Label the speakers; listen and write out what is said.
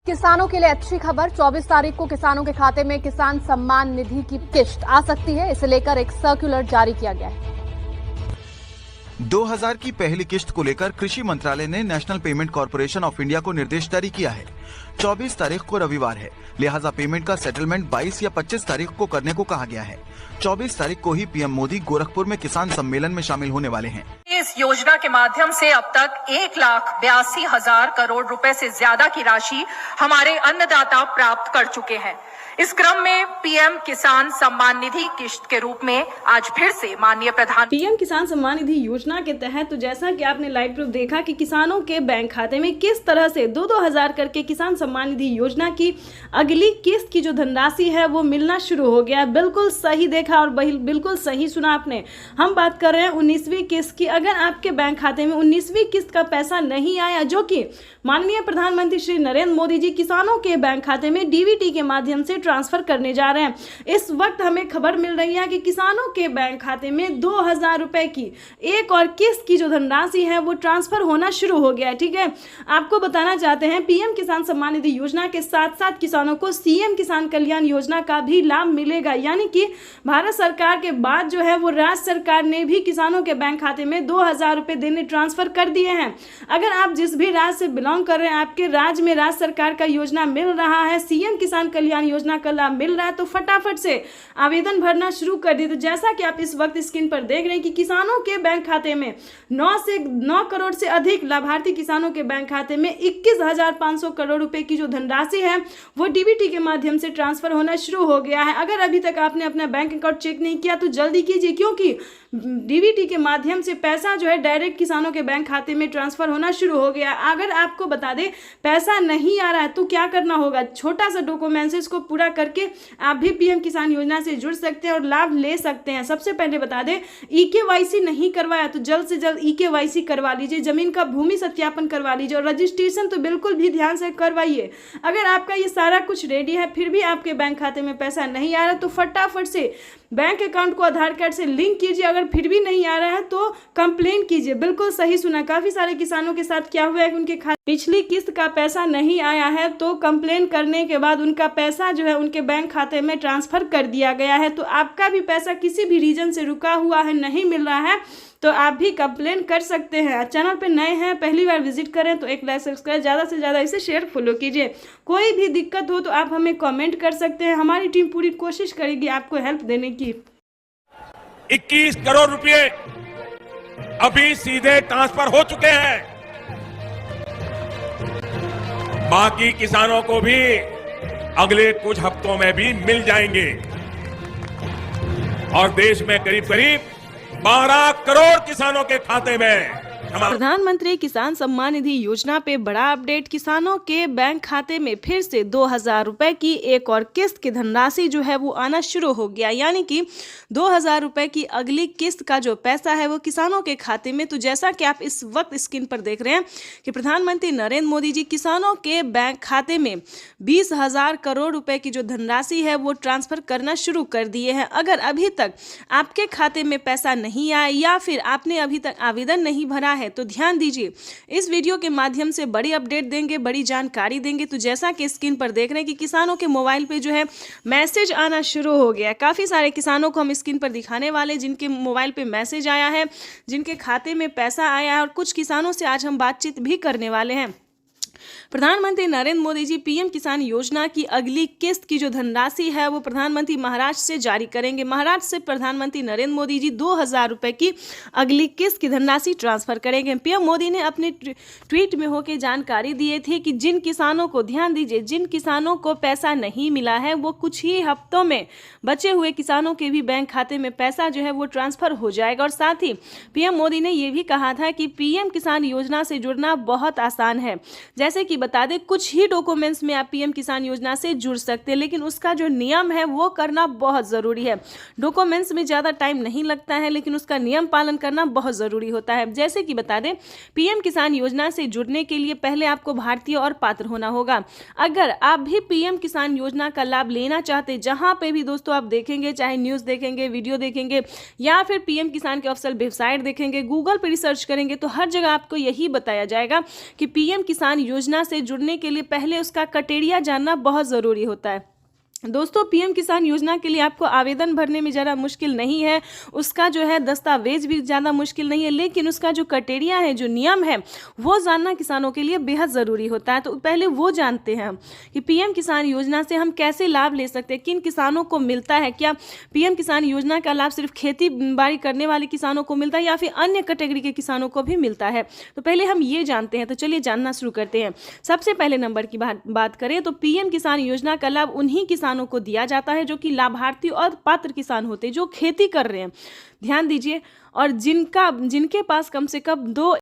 Speaker 1: किसानों के लिए अच्छी खबर। 24 तारीख को किसानों के खाते में किसान सम्मान निधि की किश्त आ सकती है। इसे लेकर एक सर्कुलर जारी किया गया है।
Speaker 2: 2000 की पहली किश्त को लेकर कृषि मंत्रालय ने national payment corporation of India को निर्देश जारी किया है। 24 तारीख को रविवार है, लिहाजा पेमेंट का सेटलमेंट 22 या 25 तारीख को करने को कहा गया है। 24 तारीख को ही पीएम मोदी गोरखपुर में किसान सम्मेलन में शामिल होने वाले हैं।
Speaker 3: इस योजना के माध्यम से अब तक 1,82,000 करोड़ रुपए से ज्यादा की राशि हमारे अन्नदाता प्राप्त कर चुके हैं। इस क्रम में पीएम किसान सम्मान निधि किश्त के रूप में आज फिर से माननीय
Speaker 4: पीएम किसान सम्मान निधि योजना के तहत तो जैसा कि आपने लाइव प्रूफ देखा कि किसानों के बैंक खाते में किस तरह से 2-2 हजार करके किसान सम्मान निधि योजना की अगली किस्त की जो धनराशि है वो मिलना शुरू हो गया। बिल्कुल सही देखा और बिल्कुल सही सुना आपने। हम बात कर रहे हैं 19वीं किस्त की। अगर आपके बैंक खाते में 19वीं किस्त का पैसा नहीं आया, जो कि माननीय प्रधानमंत्री श्री नरेंद्र मोदी जी किसानों के बैंक खाते में डीबीटी के माध्यम से ट्रांसफर करने जा रहे हैं, इस वक्त हमें खबर मिल रही है कि किसानों के बैंक खाते में 2,000 रुपए की एक और किस्त की जो धनराशि है वो ट्रांसफर होना शुरू हो गया है। ठीक है, आपको बताना चाहते हैं पीएम किसान सम्मान निधि योजना के साथ साथ किसानों को सीएम किसान कल्याण योजना का भी लाभ मिलेगा। यानी कि भारत सरकार के बाद जो है वो राज्य सरकार ने भी किसानों के बैंक खाते में 2,000 रुपए देने ट्रांसफर कर दिए हैं। अगर आप जिस भी राज्य से बिलोंग कर रहे हैं, आपके राज्य में राज्य सरकार का योजना मिल रहा है, सीएम किसान कल्याण योजना का लाभ मिल रहा है, तो फटाफट से आवेदन भरना शुरू कर दिए। तो जैसा कि आप इस वक्त स्क्रीन पर देख रहे हैं कि किसानों के बैंक खाते में 9 करोड़ से अधिक लाभार्थी किसानों के बैंक खाते में 21,500 करोड़ रुपए की जो धनराशि है वो डीबीटी के माध्यम से ट्रांसफर होना शुरू हो गया है। अगर अभी तक आपने अपना बैंक अकाउंट चेक नहीं किया तो जल्दी कीजिए, क्योंकि डीबीटी के माध्यम से पैसा जो है डायरेक्ट किसानों के बैंक खाते में ट्रांसफर होना शुरू हो गया। अगर आपको बता दें पैसा नहीं आ रहा है तो क्या करना होगा, छोटा सा डॉक्यूमेंट्स को पूरा करके आप भी पीएम किसान योजना से जुड़ सकते हैं और लाभ ले सकते हैं। सबसे पहले बता दें, ईकेवाईसी नहीं करवाया तो जल्द से जल्द ईकेवाईसी करवा लीजिए, जमीन का भूमि सत्यापन करवा लीजिए और रजिस्ट्रेशन तो बिल्कुल भी ध्यान से करवाइए। अगर आपका ये सारा कुछ रेडी है फिर भी आपके बैंक खाते में पैसा नहीं आ रहा तो फटाफट से बैंक अकाउंट को आधार कार्ड से लिंक कीजिए। अगर फिर भी नहीं आ रहा है तो कंप्लेन कीजिए। बिल्कुल सही सुना, काफी सारे किसानों के साथ क्या हुआ है कि उनके खाते पिछली किस्त का पैसा नहीं आया है, तो कंप्लेन करने के बाद उनका पैसा जो है उनके बैंक खाते में ट्रांसफर कर दिया गया है। तो आपका भी पैसा किसी भी रीजन से रुका हुआ है, नहीं मिल रहा है, तो आप भी कंप्लेन कर सकते हैं। चैनल पे नए हैं, पहली बार विजिट करें तो एक लाइक सब्सक्राइब, ज़्यादा से ज़्यादा इसे शेयर फॉलो कीजिए। कोई भी दिक्कत हो तो आप हमें कमेंट कर सकते हैं, हमारी टीम पूरी कोशिश करेगी आपको हेल्प देने की।
Speaker 5: 21 करोड़ रुपए अभी सीधे ट्रांसफर हो चुके हैं। बाकी किसानों को भी अगले कुछ हफ्तों में भी मिल जाएंगे और देश में करीब करीब 12 करोड़ किसानों के खाते में
Speaker 4: प्रधानमंत्री किसान सम्मान निधि योजना पे बड़ा अपडेट। किसानों के बैंक खाते में फिर से 2,000 रुपए की एक और किस्त की धनराशि जो है वो आना शुरू हो गया। यानी कि 2,000 रुपए की अगली किस्त का जो पैसा है वो किसानों के खाते में। तो जैसा कि आप इस वक्त स्क्रीन पर देख रहे हैं कि प्रधानमंत्री नरेंद्र मोदी जी किसानों के बैंक खाते में 20,000 करोड़ रुपए की जो धनराशि है वो ट्रांसफर करना शुरू कर दिए हैं। अगर अभी तक आपके खाते में पैसा नहीं आया या फिर आपने अभी तक आवेदन नहीं भरा है तो ध्यान दीजिए, इस वीडियो के माध्यम से बड़ी अपडेट देंगे, बड़ी जानकारी देंगे। तो जैसा कि स्क्रीन पर देख रहे हैं कि किसानों के मोबाइल पे जो है मैसेज आना शुरू हो गया है। काफ़ी सारे किसानों को हम स्क्रीन पर दिखाने वाले जिनके मोबाइल पे मैसेज आया है, जिनके खाते में पैसा आया है, और कुछ किसानों से आज हम बातचीत भी करने वाले हैं। प्रधानमंत्री नरेंद्र मोदी जी पीएम किसान योजना की अगली किस्त की जो धनराशि है वो प्रधानमंत्री महाराष्ट्र से जारी करेंगे। महाराष्ट्र से प्रधानमंत्री नरेंद्र मोदी जी 2,000 रुपए की अगली किस्त की धनराशि ट्रांसफर करेंगे। पीएम मोदी ने अपने ट्वीट में होकर जानकारी दी थी कि जिन किसानों को, ध्यान दीजिए, जिन किसानों को पैसा नहीं मिला है वो कुछ ही हफ्तों में बचे हुए किसानों के भी बैंक खाते में पैसा जो है वो ट्रांसफर हो जाएगा। और साथ ही पीएम मोदी ने यह भी कहा था कि पीएम किसान योजना से जुड़ना बहुत आसान है। जैसे कि बता दें, कुछ ही डॉक्यूमेंट्स में आप पीएम किसान योजना से जुड़ सकते हैं, लेकिन उसका जो नियम है वो करना बहुत ज़रूरी है। डॉक्यूमेंट्स में ज़्यादा टाइम नहीं लगता है, लेकिन उसका नियम पालन करना बहुत ज़रूरी होता है। जैसे कि बता दें, पीएम किसान योजना से जुड़ने के लिए पहले आपको भारतीय और पात्र होना होगा। अगर आप भी पीएम किसान योजना का लाभ लेना चाहते, जहां पे भी दोस्तों आप देखेंगे, चाहे न्यूज़ देखेंगे, वीडियो देखेंगे या फिर पीएम किसान के ऑफिशियल वेबसाइट देखेंगे, गूगल पर रिसर्च करेंगे, तो हर जगह आपको यही बताया जाएगा कि पीएम किसान योजना योजना से जुड़ने के लिए पहले उसका क्राइटेरिया जानना बहुत ज़रूरी होता है। दोस्तों, पीएम किसान योजना के लिए आपको आवेदन भरने में ज़्यादा मुश्किल नहीं है, उसका जो है दस्तावेज भी ज़्यादा मुश्किल नहीं है, लेकिन उसका जो क्राइटेरिया है, जो नियम है, वो जानना किसानों के लिए बेहद ज़रूरी होता है। तो पहले वो जानते हैं कि पीएम किसान योजना से हम कैसे लाभ ले सकते हैं, किन किसानों को मिलता है, क्या पीएम किसान योजना का लाभ सिर्फ खेती बाड़ी करने वाले किसानों को मिलता है या फिर अन्य कैटेगरी के किसानों को भी मिलता है। तो पहले हम ये जानते हैं। तो चलिए जानना शुरू करते हैं। सबसे पहले नंबर की बात करें तो पीएम किसान योजना का लाभ उन्हीं किसानों को दिया जाता है जो कि लाभार्थी और पात्र किसान होते हैं, जो खेती कर रहे हैं। ध्यान दीजिए, और जिनके पास कम से कम 2